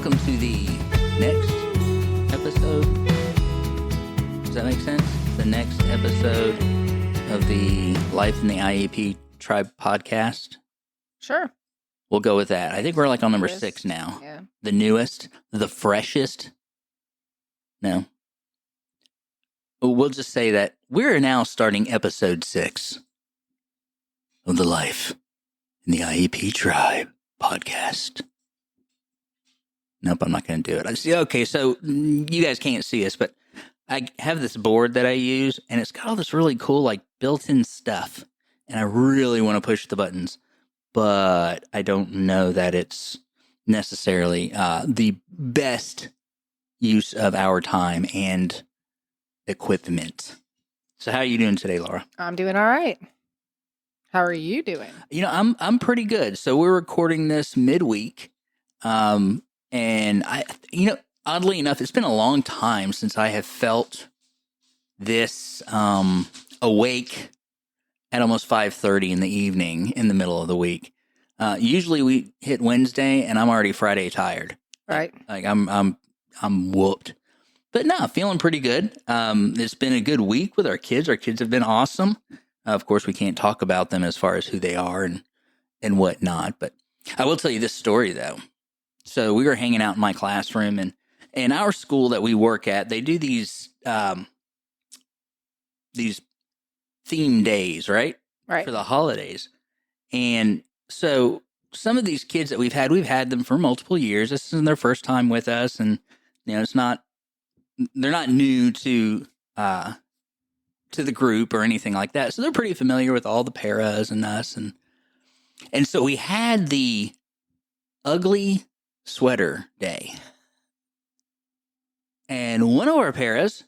welcome to the next episode. Does that make sense? The next episode of the Life in the IEP Tribe podcast. Sure. We'll go with that. I think we're like on number 6 now. Yeah. The newest, the freshest. No. We'll just say that we're now starting episode 6 of the Life in the IEP Tribe podcast. Nope, I'm not going to do it. I see. Okay, so you guys can't see this, but I have this board that I use, and it's got all this really cool, like, built-in stuff. And I really want to push the buttons, but I don't know that it's necessarily the best use of our time and equipment. So how are you doing today, Laura? I'm doing all right. How are you doing? You know, I'm pretty good. So we're recording this midweek. And oddly enough, it's been a long time since I have felt this awake at almost 5:30 in the evening in the middle of the week. Usually we hit Wednesday and I'm already Friday tired. Right. Like I'm whooped. But no, feeling pretty good. It's been a good week with our kids. Our kids have been awesome. Of course, we can't talk about them as far as who they are and whatnot. But I will tell you this story, though. So we were hanging out in my classroom, and in our school that we work at, they do these theme days, right? Right. For the holidays. And so some of these kids that we've had them for multiple years. This isn't their first time with us, and they're not new to the group or anything like that. So they're pretty familiar with all the paras and us, and so we had the ugly sweater day. And one of our paras,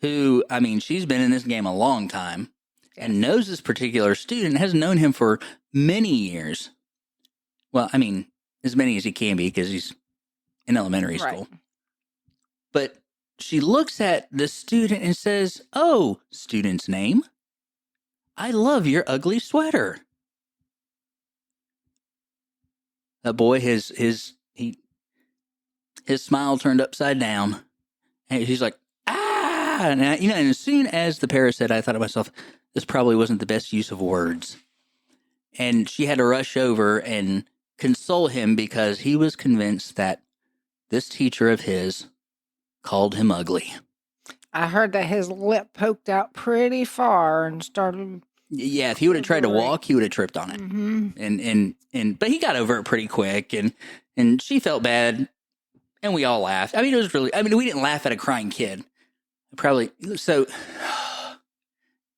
who, I mean, she's been in this game a long time and knows this particular student, has known him for many years. Well, I mean, as many as he can be because he's in elementary school. But she looks at the student and says, "Oh, student's name, I love your ugly sweater." That boy, his smile turned upside down. And he's like, "Ah!" And as soon as the para said, I thought to myself, this probably wasn't the best use of words. And she had to rush over and console him because he was convinced that this teacher of his called him ugly. I heard that his lip poked out pretty far and started. Yeah, if he would have tried to walk, he would have tripped on it. Mm-hmm. But he got over it pretty quick, and she felt bad, and we all laughed. I mean, we didn't laugh at a crying kid. So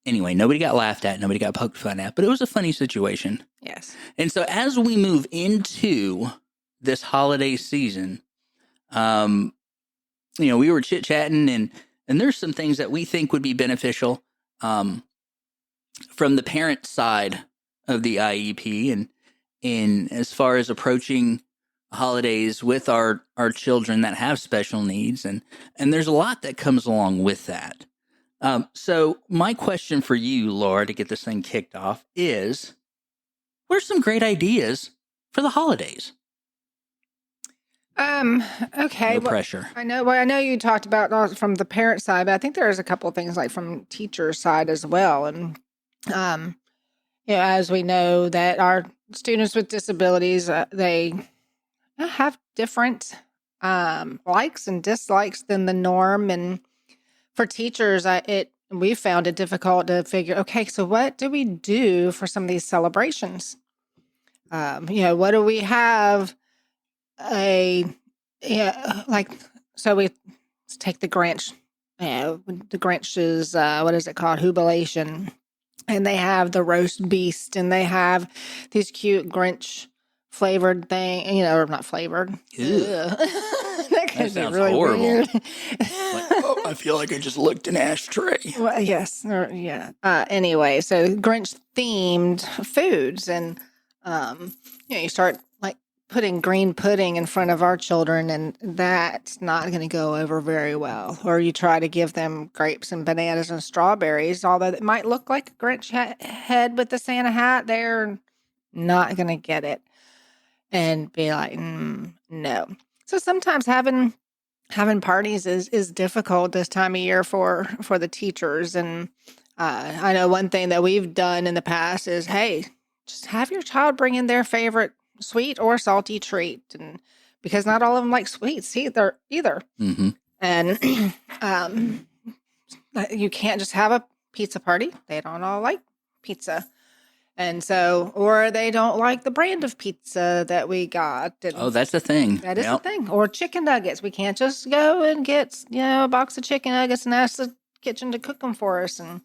anyway, nobody got laughed at, nobody got poked fun at, but it was a funny situation. Yes. And so as we move into this holiday season, we were chit-chatting, and there's some things that we think would be beneficial from the parent side of the IEP and as far as approaching holidays with our children that have special needs. And there's a lot that comes along with that. So my question for you, Laura, to get this thing kicked off is, what are some great ideas for the holidays? Okay. No pressure. I know you talked about from the parent side, but I think there's a couple of things like from teacher side as well. And, as we know that our students with disabilities, they have different, likes and dislikes than the norm. And for teachers, we found it difficult to figure, okay, so what do we do for some of these celebrations? What do we have? So we take the Grinch, the Grinch's, what is it called? Jubilation. And they have the roast beast, and they have these cute Grinch flavored thing, or not flavored. That sounds really horrible. weird. I feel like I just looked an ashtray. Well, yes. Yeah. Anyway, so Grinch themed foods, and you start like putting green pudding in front of our children, and that's not going to go over very well. Or you try to give them grapes and bananas and strawberries, although it might look like a Grinch head with the Santa hat, they're not going to get it and be like, no. So sometimes having parties is difficult this time of year for the teachers. And I know one thing that we've done in the past is, hey, just have your child bring in their favorite sweet or salty treat, and because not all of them like sweets either. Mm-hmm. And you can't just have a pizza party. They don't all like pizza. And so, or they don't like the brand of pizza that we got. Oh, And that's the thing. that is the thing. Or chicken nuggets. We can't just go and get, a box of chicken nuggets and ask the kitchen to cook them for us. And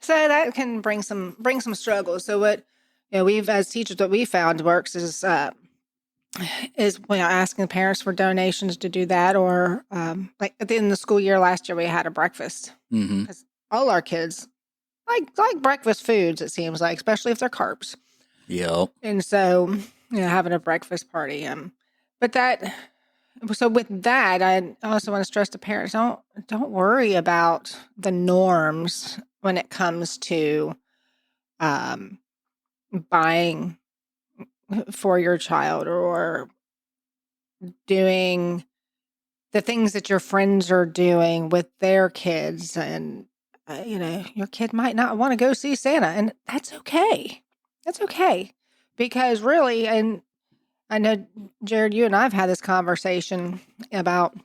so that can bring some struggles. So what, we've, as teachers, what we found works is asking parents for donations to do that, or like at the end of the school year last year we had a breakfast Mm-hmm. because all our kids like breakfast foods, it seems like, especially if they're carbs. Yep. And so having a breakfast party, but that, so with that, I also want to stress to parents, don't worry about the norms when it comes to um buying for your child, or doing the things that your friends are doing with their kids. And your kid might not want to go see Santa, and that's okay. That's okay. Because really, and I know, Jared, you and I've had this conversation about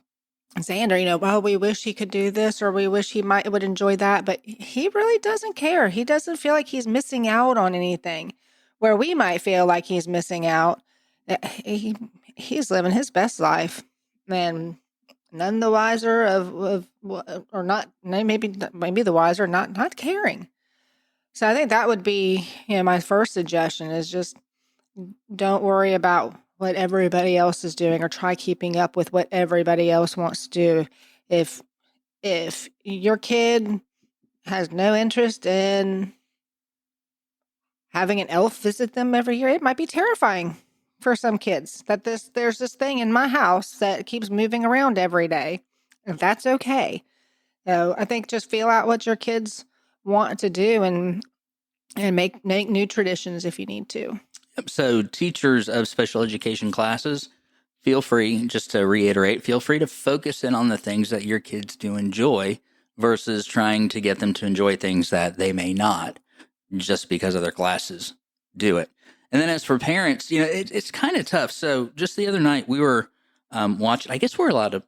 Xander, well, we wish he could do this, or we wish he would enjoy that, but he really doesn't care. He doesn't feel like he's missing out on anything, where we might feel like he's missing out. He's living his best life, and none the wiser or not, maybe the wiser, not caring. So I think that would be, my first suggestion is just don't worry about what everybody else is doing, or try keeping up with what everybody else wants to do. If your kid has no interest in having an elf visit them every year, it might be terrifying for some kids that there's this thing in my house that keeps moving around every day. And that's okay. So I think just feel out what your kids want to do, and make new traditions if you need to. So, teachers of special education classes, feel free, just to reiterate, feel free to focus in on the things that your kids do enjoy versus trying to get them to enjoy things that they may not just because other classes do it. And then as for parents, it's kind of tough. So, just the other night, we were watching, I guess we're allowed to,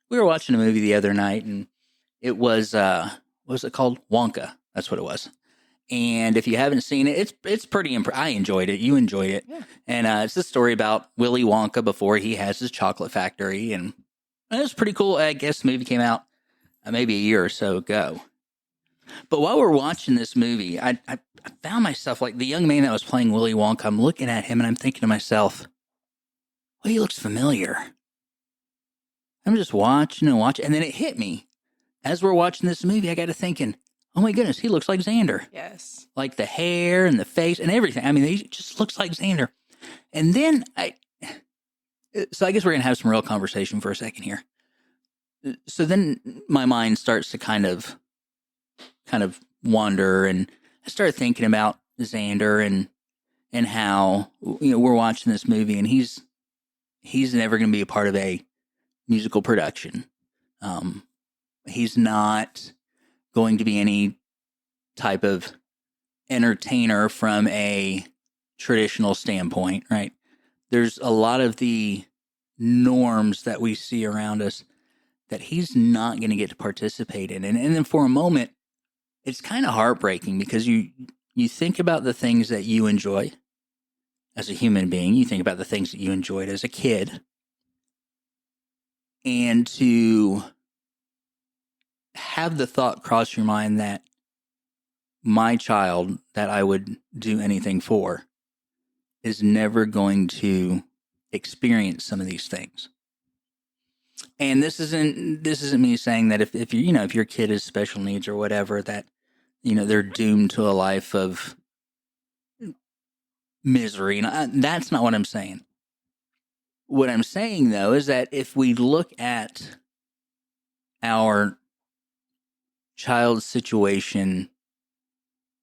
we were watching a movie the other night, and it was, what was it called? Wonka. That's what it was. And if you haven't seen it, it's pretty I enjoyed it. You enjoyed it. Yeah. And it's the story about Willy Wonka before he has his chocolate factory. And it was pretty cool. I guess the movie came out maybe a year or so ago. But while we're watching this movie, I found myself, like, the young man that was playing Willy Wonka, I'm looking at him and I'm thinking to myself, well, he looks familiar. I'm just watching and watching. And then it hit me. As we're watching this movie, I got to thinking, oh my goodness, he looks like Xander. Yes. Like the hair and the face and everything. I mean, he just looks like Xander. And then so I guess we're going to have some real conversation for a second here. So then my mind starts to kind of wander, and I started thinking about Xander and how, we're watching this movie, and he's never going to be a part of a musical production. He's not going to be any type of entertainer from a traditional standpoint, right? There's a lot of the norms that we see around us that he's not going to get to participate in. And then for a moment, it's kind of heartbreaking, because you think about the things that you enjoy as a human being. You think about the things that you enjoyed as a kid. And to have the thought cross your mind that my child that I would do anything for is never going to experience some of these things. And this isn't me saying that if you if your kid has special needs or whatever, that they're doomed to a life of misery. And that's not what I'm saying. What I'm saying, though, is that if we look at our child's situation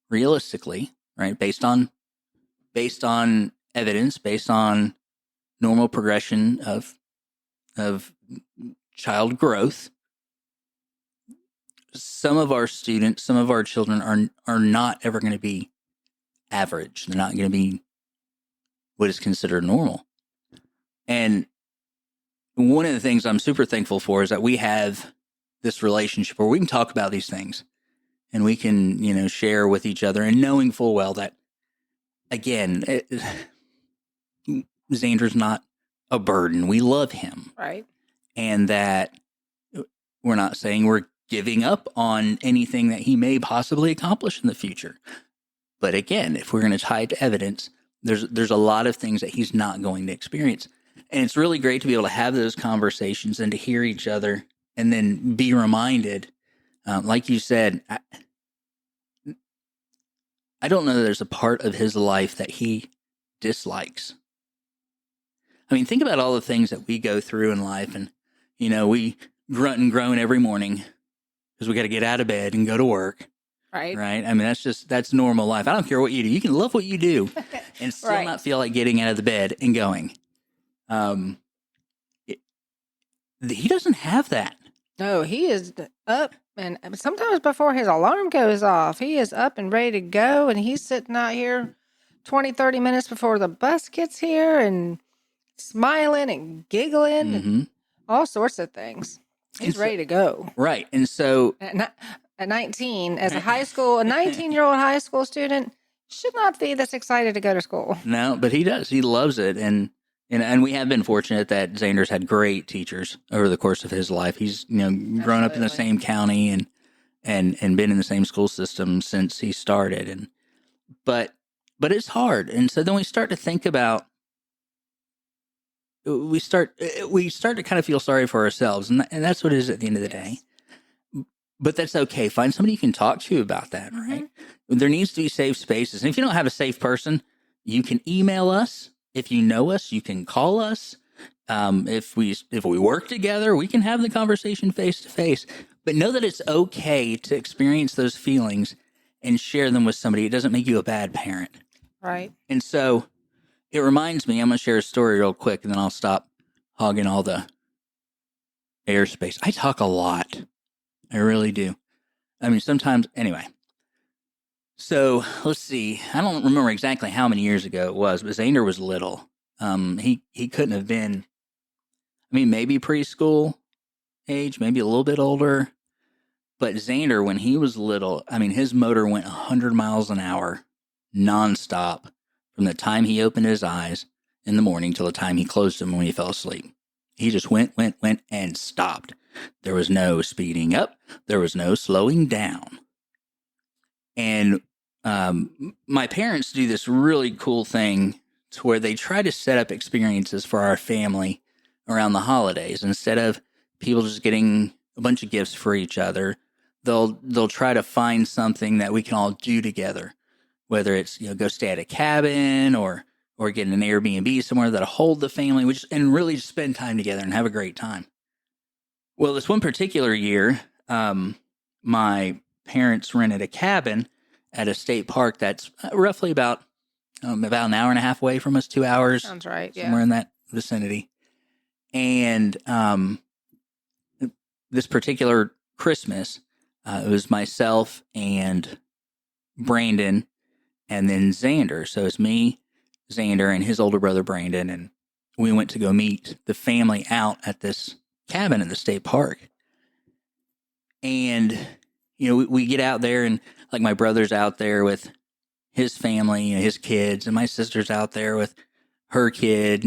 realistically, right, based on evidence, based on normal progression of of child growth. Some of our students, some of our children are not ever going to be average. They're not going to be what is considered normal. And one of the things I'm super thankful for is that we have this relationship where we can talk about these things and we can, share with each other, and knowing full well that, again, Xander's not a burden. We love him. Right. And that we're not saying we're giving up on anything that he may possibly accomplish in the future. But again, if we're going to tie it to evidence, there's a lot of things that he's not going to experience. And it's really great to be able to have those conversations and to hear each other and then be reminded, like you said, I don't know that there's a part of his life that he dislikes. I mean, think about all the things that we go through in life, and, we grunt and groan every morning because we got to get out of bed and go to work. Right. Right. I mean, that's normal life. I don't care what you do. You can love what you do and still Right. not feel like getting out of the bed and going. He doesn't have that. No, he is up, and sometimes before his alarm goes off, he is up and ready to go, and he's sitting out here 20, 30 minutes before the bus gets here and smiling and giggling and all sorts of things. He's ready to go. Right. And so at 19, as a 19-year-old high school student should not be this excited to go to school. No, but he does. He loves it. And we have been fortunate that Xander's had great teachers over the course of his life. He's, grown up in the same county and been in the same school system since he started. But it's hard. And so then we start to think about, we start to kind of feel sorry for ourselves. And that's what it is at the end of the day. But that's okay. Find somebody you can talk to about that, right? There needs to be safe spaces. And if you don't have a safe person, you can email us. If you know us, you can call us. If we work together, we can have the conversation face to face. But know that it's okay to experience those feelings and share them with somebody. It doesn't make you a bad parent. Right. And so it reminds me, I'm going to share a story real quick, and then I'll stop hogging all the airspace. I talk a lot. I really do. I mean, sometimes, anyway. So let's see. I don't remember exactly how many years ago it was, but Xander was little. He couldn't have been, maybe preschool age, maybe a little bit older. But Xander, when he was little, his motor went 100 miles an hour nonstop from the time he opened his eyes in the morning till the time he closed them when he fell asleep. He just went, and stopped. There was no speeding up. There was no slowing down. And my parents do this really cool thing to where they try to set up experiences for our family around the holidays. Instead of people just getting a bunch of gifts for each other, they'll try to find something that we can all do together, whether it's go stay at a cabin or get an Airbnb somewhere that'll hold the family, and really just spend time together and have a great time. Well, this one particular year, my parents rented a cabin at a state park that's roughly about an hour and a half away from us, 2 hours. Sounds right, yeah. Somewhere in that vicinity. And this particular Christmas, it was myself and Brandon and then Xander. So it's me, Xander, and his older brother, Brandon. And we went to go meet the family out at this cabin in the state park. And, we get out there, and like my brother's out there with his family, his kids, and my sister's out there with her kid,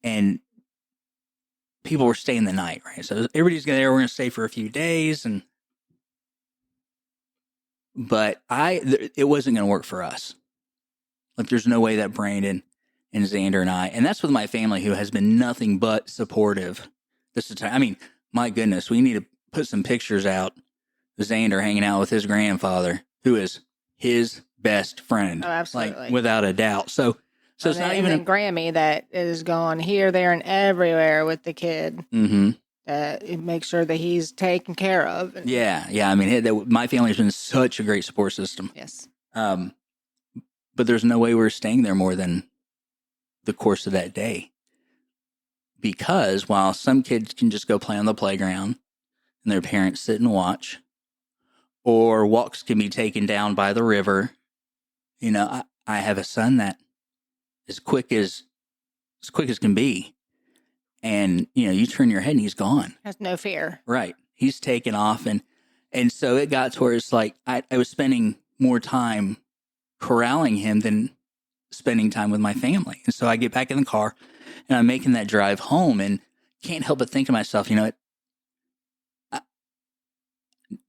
and people were staying the night, right? So everybody's there. We're going to stay for a few days, but it wasn't going to work for us. Like, there's no way that Brandon and Xander and I, and that's with my family who has been nothing but supportive this time. My goodness, we need to put some pictures out of Xander hanging out with his grandfather, who is his best friend. Oh, absolutely. Like, without a doubt. So it's not even a Grammy that is gone here, there, and everywhere with the kid. Make sure that he's taken care of. Yeah. My family's been such a great support system. Yes. But there's no way we're staying there more than the course of that day. because while some kids can just go play on the playground and their parents sit and watch, or walks can be taken down by the river, I have a son that as quick as can be, and you turn your head and he's gone. Has no fear. Right. He's taken off, and so it got to where it's like I was spending more time corralling him than spending time with my family. And so I get back in the car and I'm making that drive home and can't help but think to myself,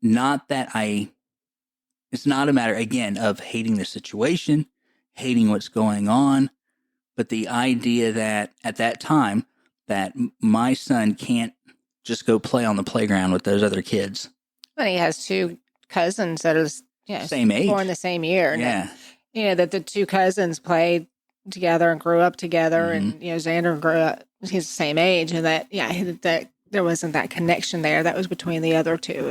not that it's not a matter, again, of hating the situation, hating what's going on, but the idea that at that time that my son can't just go play on the playground with those other kids. But he has two cousins that are same age, born the same year. Yeah. That the two cousins played together and grew up together, and Xander grew up. He's the same age, and that there wasn't that connection there that was between the other two.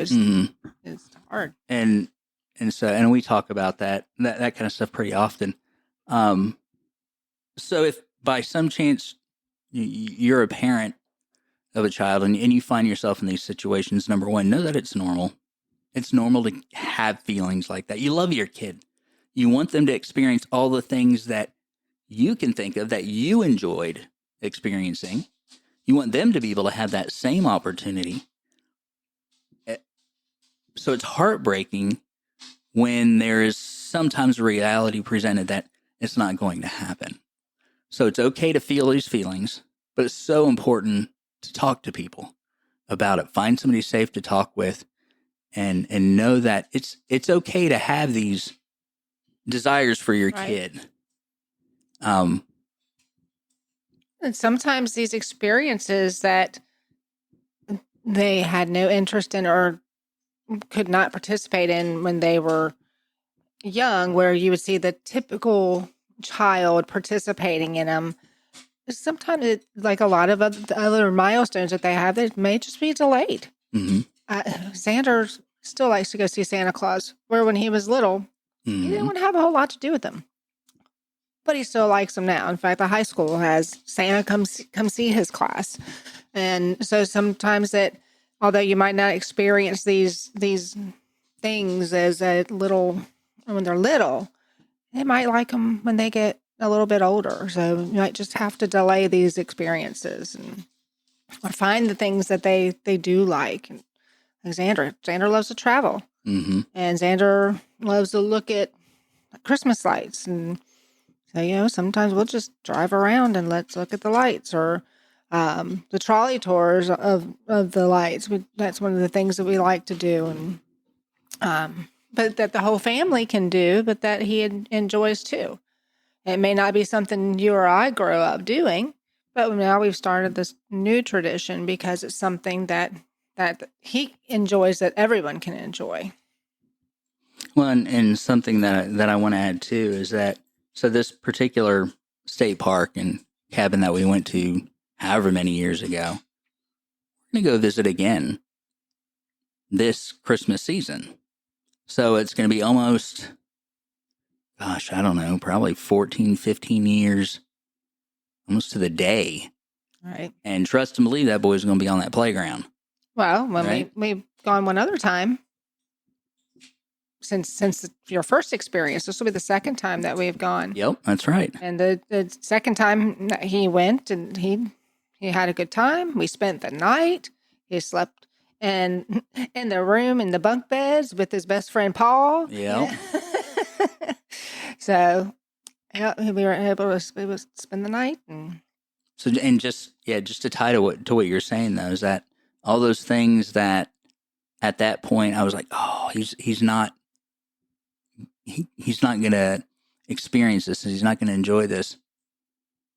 It's hard. And we talk about that kind of stuff pretty often. So if by some chance you're a parent of a child and you find yourself in these situations, number one, know that it's normal. It's normal to have feelings like that. You love your kid. You want them to experience all the things that you can think of that you enjoyed experiencing. You want them to be able to have that same opportunity. So it's heartbreaking when there is sometimes a reality presented that it's not going to happen. So it's okay to feel these feelings, but it's so important to talk to people about it. Find somebody safe to talk with and know that it's okay to have these desires for your kid. And sometimes these experiences that they had no interest in or could not participate in when they were young, where you would see the typical child participating in them, sometimes like a lot of other milestones that they have, they may just be delayed. Xander still likes to go see Santa Claus, where when he was little, he didn't want to have a whole lot to do with them. But he still likes them now. In fact, the high school has Santa come see his class. And so sometimes that, although you might not experience these things as when they're little, they might like them when they get a little bit older. So you might just have to delay these experiences or find the things that they do like. And Xander loves to travel. And Xander loves to look at Christmas lights. And so, sometimes we'll just drive around and let's look at the lights, or the trolley tours of the lights. That's one of the things that we like to do. And but that the whole family can do, but that he enjoys too. It may not be something you or I grow up doing, but now we've started this new tradition because it's something that he enjoys, that everyone can enjoy. Well, and something that I want to add too is that, so this particular state park and cabin that we went to however many years ago, we're going to go visit again this Christmas season. So it's going to be almost, I don't know, probably 14, 15 years, almost to the day. Right. And trust and believe that boy's going to be on that playground. Well, when we've gone one other time, since your first experience, this will be the second time that we've gone. Yep, that's right. And the second time that he went, and he had a good time. We spent the night. He slept in the room in the bunk beds with his best friend Paul. Yeah. So we were able to spend the night. And so, and just to tie to what you're saying though, is that all those things that at that point I was like, oh, he's not going to experience this. He's not going to enjoy this.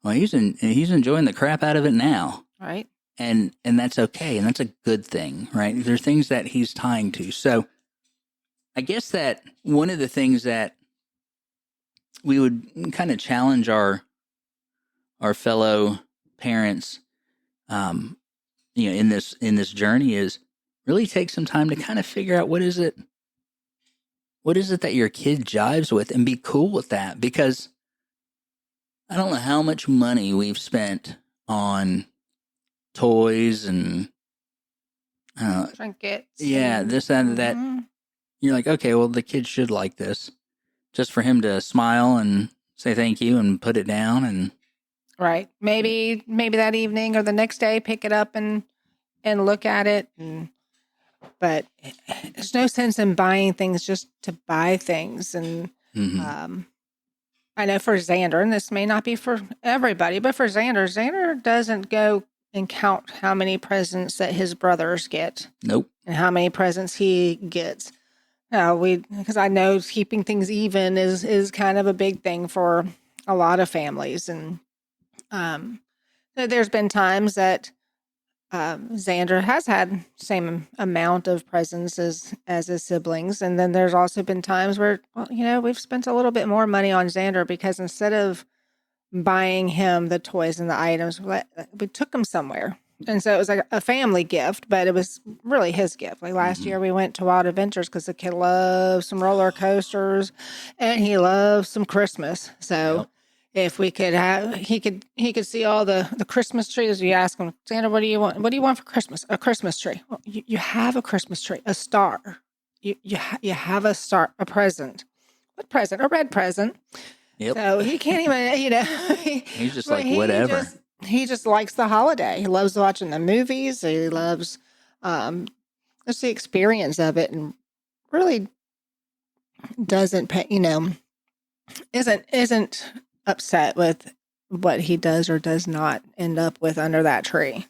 Well, he's enjoying the crap out of it now. Right. And that's okay. And that's a good thing, right? There are things that he's tying to. So I guess that one of the things that we would kind of challenge our fellow parents, in this journey is really take some time to kind of figure out what is it that your kid jives with, and be cool with that. Because I don't know how much money we've spent on toys and trinkets. Yeah, this and that. You're like, okay, well, the kid should like this. Just for him to smile and say thank you and put it down and Right. Maybe that evening or the next day, pick it up and look at it. But there's no sense in buying things just to buy things. And I know for Xander, and this may not be for everybody, but for Xander doesn't go and count how many presents that his brothers get. Nope. And how many presents he gets. Because I know keeping things even is kind of a big thing for a lot of families. And so there's been times that Xander has had same amount of presents as his siblings, and then there's also been times where we've spent a little bit more money on Xander because instead of buying him the toys and the items, we took him somewhere. And so it was like a family gift, but it was really his gift. Like last year we went to Wild Adventures because the kid loves some roller coasters and he loves some Christmas. So if we could have, he could see all the Christmas trees. You ask him, Xander, what do you want? What do you want for Christmas? A Christmas tree. Well, you have a Christmas tree, a star. You have a star, a present. What present? A red present. Yep. So he can't even, he's just like, whatever. He just likes the holiday. He loves watching the movies. He loves just the experience of it, and really doesn't pay, isn't upset with what he does or does not end up with under that tree.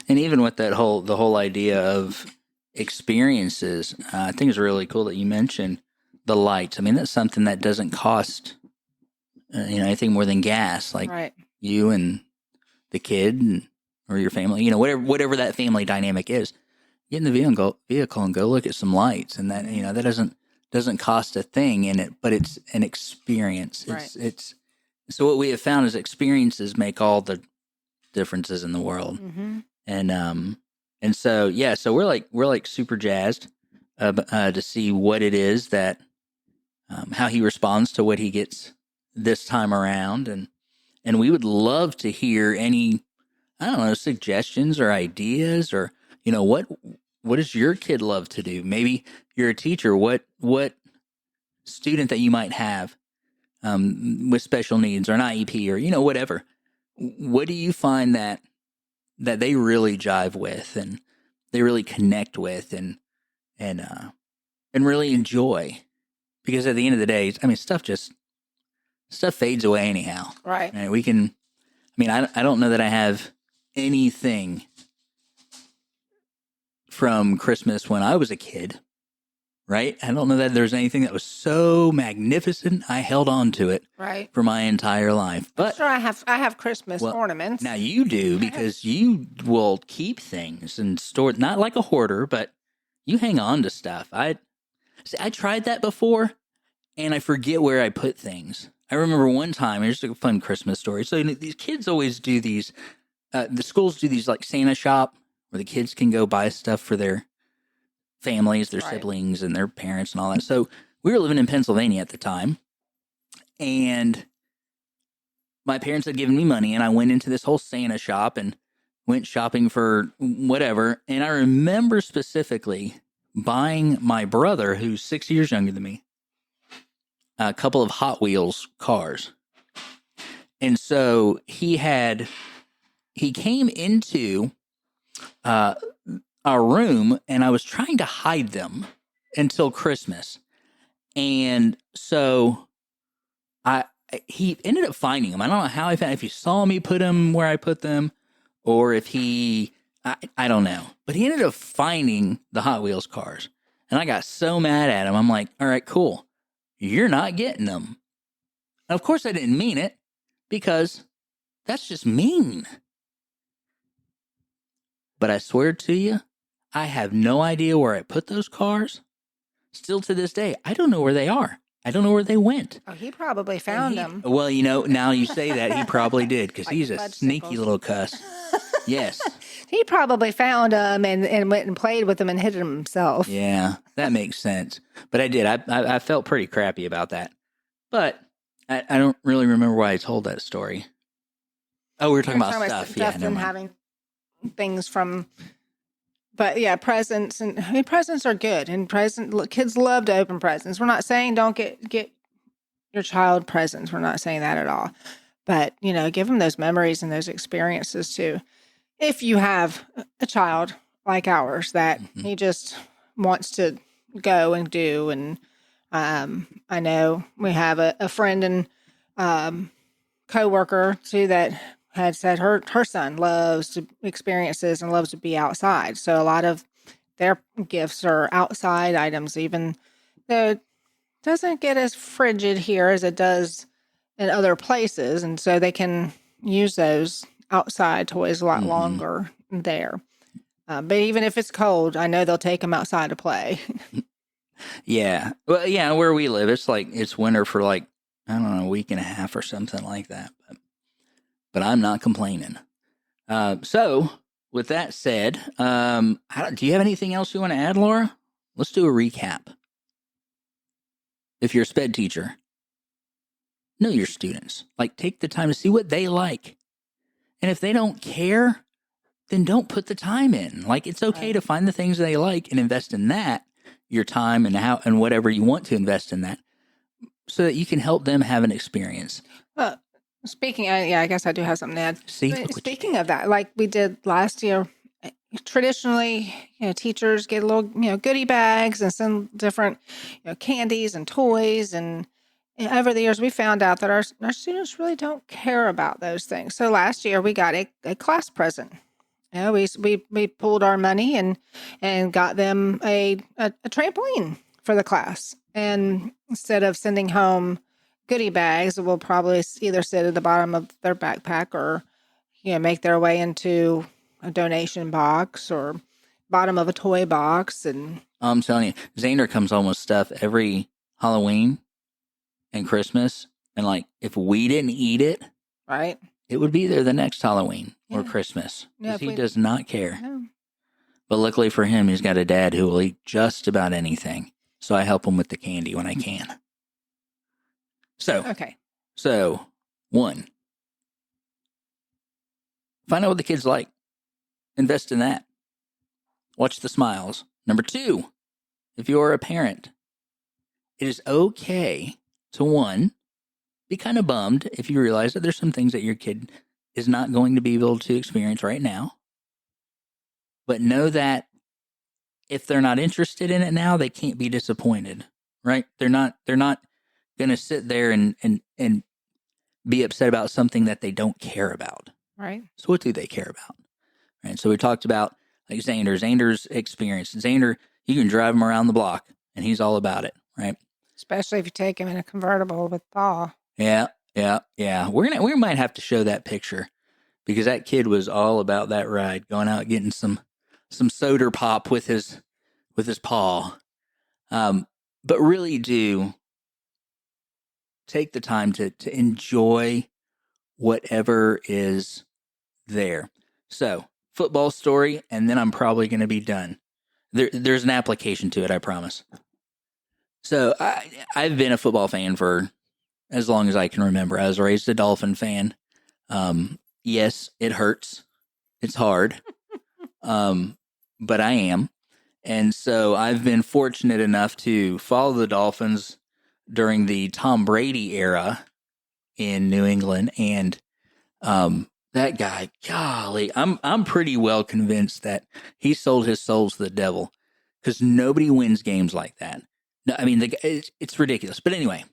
And even with the whole idea of experiences, I think it's really cool that you mentioned the lights. I mean, that's something that doesn't cost anything more than gas. Like you and the kid or your family, whatever that family dynamic is, get in the vehicle and go look at some lights, and that that doesn't cost a thing in it, but it's an experience. It's so what we have found is experiences make all the differences in the world, and so so we're like super jazzed to see what it is that how he responds to what he gets this time around, and we would love to hear any, I don't know, suggestions or ideas or, what does your kid love to do? Maybe you're a teacher. What student that you might have with special needs or an IEP or, whatever. What do you find that they really jive with and they really connect with and really enjoy? Because at the end of the day, I mean, stuff fades away anyhow. Right. And I don't know that I have anything from Christmas when I was a kid, right? I don't know that there's anything that was so magnificent I held on to it for my entire life. But sure, I have Christmas ornaments. Now you do, because you will keep things and store, not like a hoarder, but you hang on to stuff. I tried that before, and I forget where I put things. I remember one time, here's a fun Christmas story. So these kids always do these, the schools do these like Santa shop where the kids can go buy stuff for their families, their siblings and their parents and all that. So we were living in Pennsylvania at the time, and my parents had given me money, and I went into this whole Santa shop and went shopping for whatever. And I remember specifically buying my brother, who's 6 years younger than me, a couple of Hot Wheels cars. And so he came into our room, and I was trying to hide them until Christmas. And so he ended up finding them. I don't know how if he saw me put them where I put them, or if I don't know. But he ended up finding the Hot Wheels cars. And I got so mad at him. I'm like, all right, cool. You're not getting them. And of course I didn't mean it, because that's just mean. But I swear to you, I have no idea where I put those cars. Still to this day, I don't know where they are. I don't know where they went. Oh, he probably found them. Well, now you say that, he probably did, because he's a sneaky little cuss. Yes. He probably found them and went and played with them and hid them himself. Yeah, that makes sense. But I did. I felt pretty crappy about that. But I don't really remember why I told that story. Oh, we were talking about stuff. Yeah, never mind. things from. But yeah, presents and I mean, presents are good, and kids love to open presents. We're not saying don't get your child presents. We're not saying that at all. But give them those memories and those experiences too. If you have a child like ours that he just wants to go and do, and I know we have a friend and coworker too that had said her son loves to experiences and loves to be outside. So a lot of their gifts are outside items, even though it doesn't get as frigid here as it does in other places. And so they can use those outside toys a lot longer there. But even if it's cold, I know they'll take them outside to play. Yeah. Well, yeah, where we live, it's winter for like, I don't know, a week and a half or something like that. But I'm not complaining. So, with that said, do you have anything else you want to add, Laura? Let's do a recap. If you're a sped teacher, know your students. Like, take the time to see what they like. And if they don't care, then don't put the time in. Like, it's okay to find the things they like and invest in that, your time and whatever you want to invest in that, so that you can help them have an experience. I guess I do have something to add. Speaking of that, like we did last year, traditionally, teachers get little, goodie bags and some different, candies and toys. And over the years, we found out that our students really don't care about those things. So last year, we got a class present. We pulled our money and got them a trampoline for the class. And instead of sending home goodie bags, we'll probably either sit at the bottom of their backpack or make their way into a donation box or bottom of a toy box. And I'm telling you, Xander comes home with stuff every Halloween and Christmas, and like if we didn't eat it, right, it would be there the next Halloween or Christmas, because he does not care. No. But luckily for him, he's got a dad who will eat just about anything, so I help him with the candy when I can. So 1, find out what the kids like, invest in that, watch the smiles. Number 2, if you're a parent, it is okay to, 1, be kind of bummed if you realize that there's some things that your kid is not going to be able to experience right now. But know that if they're not interested in it now, they can't be disappointed, right? They're not going to sit there and be upset about something that they don't care about. Right. So what do they care about? Right. So we talked about like Xander's experience. Xander, you can drive him around the block and he's all about it, right? Especially if you take him in a convertible with thaw. Yeah. We might have to show that picture, because that kid was all about that ride, going out getting some soda pop with his paw. But really do take the time to enjoy whatever is there. So, football story, and then I'm probably going to be done. There's an application to it, I promise. So, I've been a football fan for as long as I can remember. I was raised a Dolphin fan. Yes, it hurts. It's hard. But I am. And so I've been fortunate enough to follow the Dolphins during the Tom Brady era in New England. And that guy, golly, I'm pretty well convinced that he sold his soul to the devil, because nobody wins games like that. No, I mean, it's ridiculous. But anyway,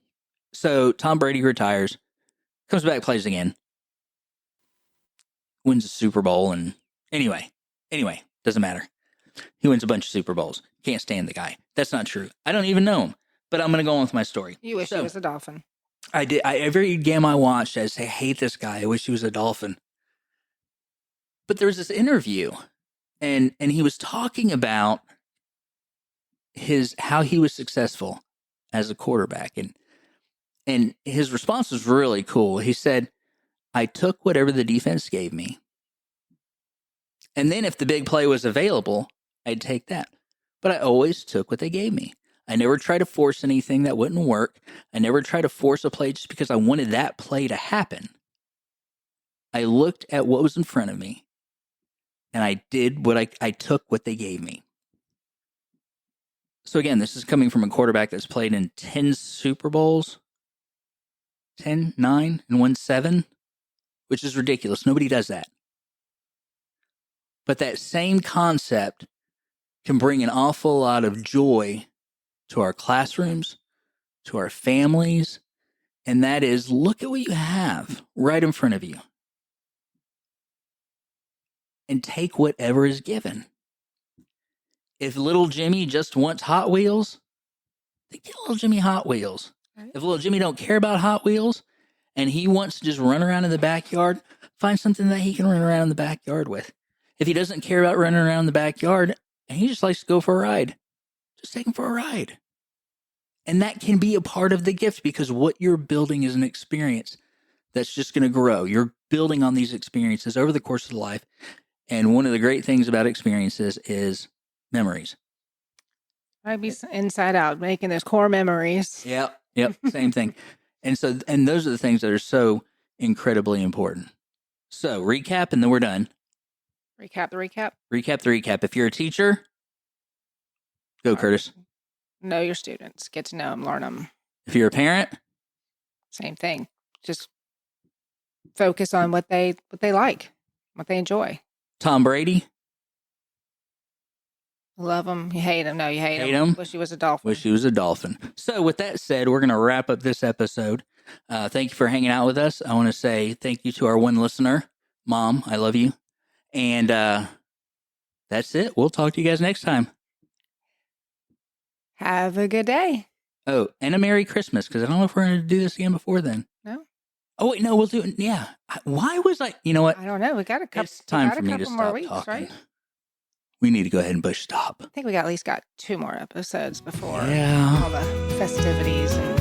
so Tom Brady retires, comes back, plays again, wins a Super Bowl, and anyway, doesn't matter. He wins a bunch of Super Bowls. Can't stand the guy. That's not true. I don't even know him, but I'm going to go on with my story. You wish he was a Dolphin. I did. Every game I watched, I say, I hate this guy. I wish he was a Dolphin. But there was this interview, and he was talking about how he was successful as a quarterback, and his response was really cool. He said, I took whatever the defense gave me, and then if the big play was available, I'd take that. But I always took what they gave me. I never tried to force anything that wouldn't work. I never tried to force a play just because I wanted that play to happen. I looked at what was in front of me, and I did what I took what they gave me. So again, this is coming from a quarterback that's played in 10 Super Bowls, 10, 9, and won 7, which is ridiculous. Nobody does that. But that same concept can bring an awful lot of joy to our classrooms, to our families, and that is, look at what you have right in front of you and take whatever is given. If little Jimmy just wants Hot Wheels, then get little Jimmy Hot Wheels. Right. If little Jimmy don't care about Hot Wheels and he wants to just run around in the backyard, find something that he can run around in the backyard with. If he doesn't care about running around in the backyard and he just likes to go for a ride, just take him for a ride. And that can be a part of the gift, because what you're building is an experience that's just going to grow. You're building on these experiences over the course of life. And one of the great things about experiences is memories. I'd be inside out, making those core memories. Yep. Same thing. And those are the things that are so incredibly important. So recap, and then we're done. Recap the recap. Recap the recap. If you're a teacher, go, Curtis. Know your students. Get to know them. Learn them. If you're a parent, same thing. Just focus on what they like, what they enjoy. Tom Brady. Love them. You hate them. No, you hate Hate them. 'em. Wish he was a dolphin. Wish he was a dolphin. So with that said, we're going to wrap up this episode. Thank you for hanging out with us. I want to say thank you to our one listener, Mom. I love you. And that's it. We'll talk to you guys next time. Have a good day. Oh, and a Merry Christmas, because I don't know if we're going to do this again before then. No? Oh, wait, no, we'll do it. Yeah. Why was I, you know what? I don't know. We got a couple. It's time for me to more stop weeks, talking. right? We need to go ahead and push stop. I think we at least got 2 more episodes before Yeah. all the festivities and